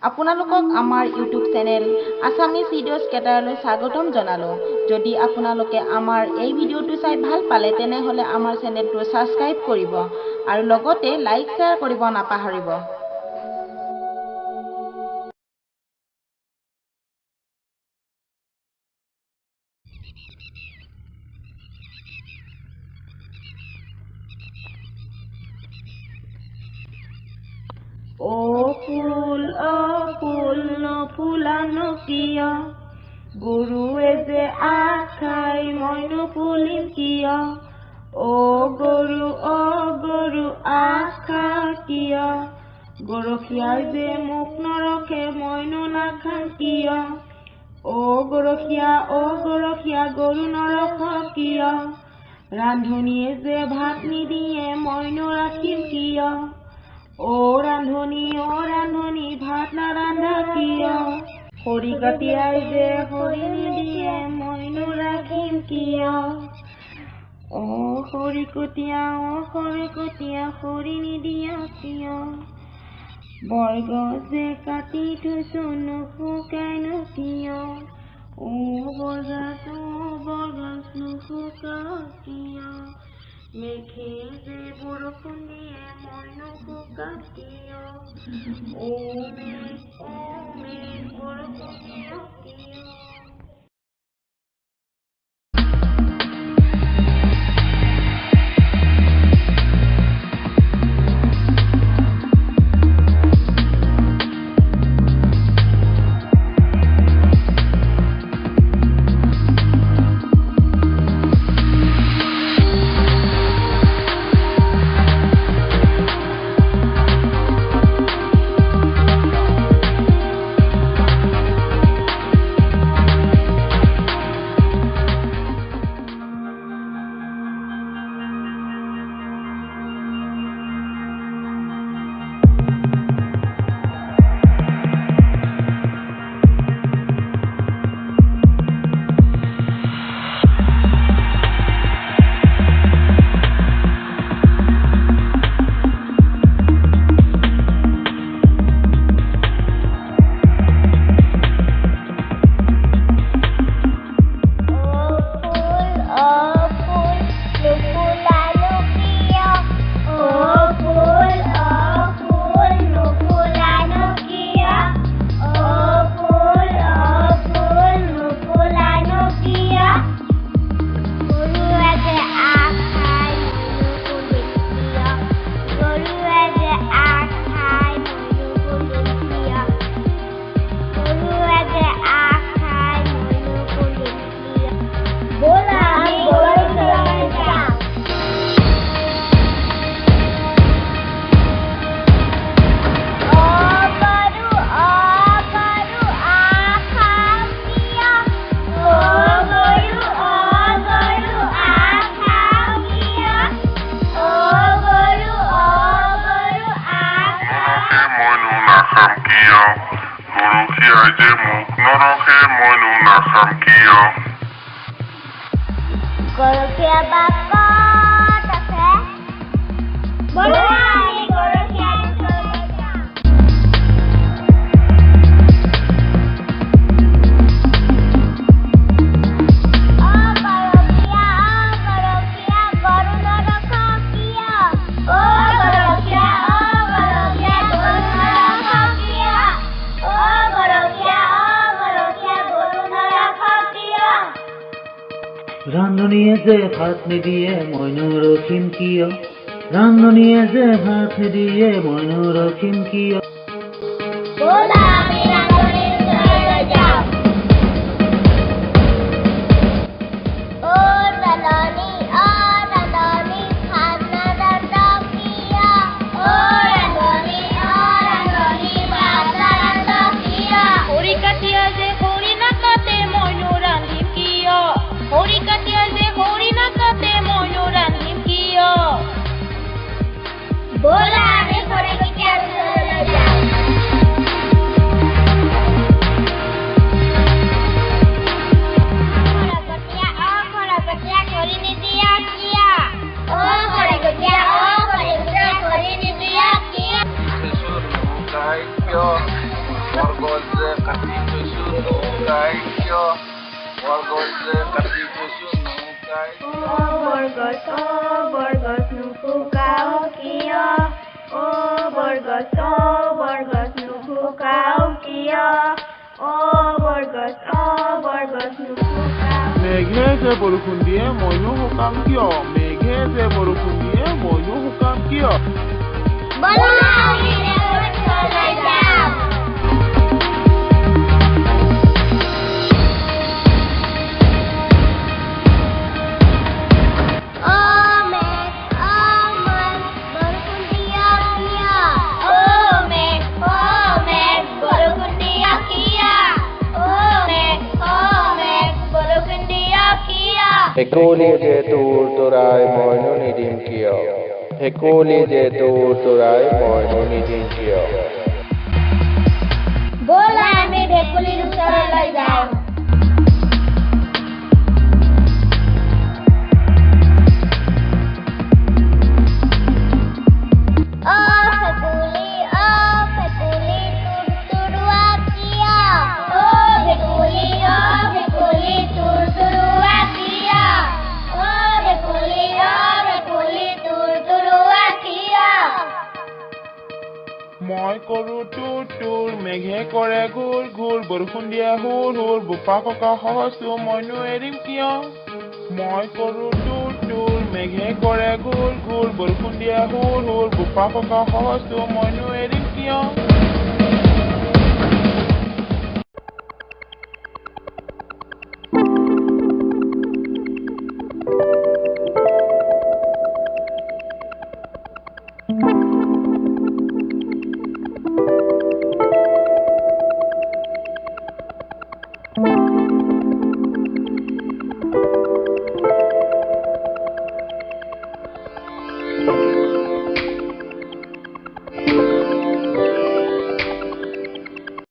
আপোনালোকক আমাৰ YouTube channel Assamese videos কেটাৰলৈ স্বাগতম জনালোঁ। যদি আপোনালোকে আমাৰ এই ভিডিঅ'টো চাই ভাল পালে তেনেহ'লে আমাৰ চেনেলটো ছাবস্ক্ৰাইব কৰিব আৰু লগতে লাইক শ্বেয়াৰ কৰিব নাপাহৰিব। ফুল নুফুলানো কিয়, গৰুৱে যে আগ খাই মই নুফুলিম কিয়? গৰু আগ খা কিয়? গৰখীয়াই যে মোক নৰখে মইনো নাখাম কিয়? গৰখীয়া গৰু নৰখ কিয়? ৰান্ধনীয়ে যে ভাত নিদিয়ে মইনো ৰাখিম কিয়? ৰান্ধনী ভাত নাৰান্ধা কিয়? খৰি কাটিয়াই যে খৰি নিদিয়ে মইনো ৰাখিম কিয়? খৰি কটীয়া খৰি নিদিয়া কিয়? বৰগছ যে কাটি থৈছো নুশুকাইনো কিয়? বৰগছ নুশুকা কিয়? মেঘে যে বৰষুণ দিয়ে মইনো শুকাম কিয়? মেঘ বৰষুণ দিয়ে কিয়? Gurukhiai je muk noroke moinu nakham kiyo. Gorokia bakot ase. Bolo ani gorokia ৰান্ধনীয়ে যে ভাত নিদিয়ে মইনো ৰখিম কিয়? ৰান্ধনীয়ে যে ভাত নিদিয়ে মইনো ৰখিম কিয়? বৰগজে কাটি থৈছো নৌকাই কিয় বৰগজে কাটি থৈছো নৌকাই বৰগছ নুশুকাও কিয় বৰগছ নুশুকাও কিয় বৰগছ নুশুকাও মেঘে যে বৰষুণ দিয়ে মইনো শুকাম কিয় মেঘে যে বৰষুণ দিয়ে মইনো শুকাম কিয় ভেকুলী যে তোৰ তৰাই মইনো নিদিম কিয় ভেকুলী যে তোৰ তৰাই মইনো নিদিম কিয় ব'লা আমি ভেকুলীৰ ওচৰলৈ যাওঁ মই কৰোঁ তোৰ মেঘে কৰে ঘূৰ ঘূৰ বৰষুণ দিয়ে হুৰ হুৰ বোপা ককা সহজটো মইনো এৰিম কিয় মই কৰোঁ তোৰ মেঘে কৰে ঘূৰ ঘূৰ বৰষুণ দিয়ে হুৰ হুৰ বোপা ককা সহজটো মইনো এৰিম কিয় Thank you.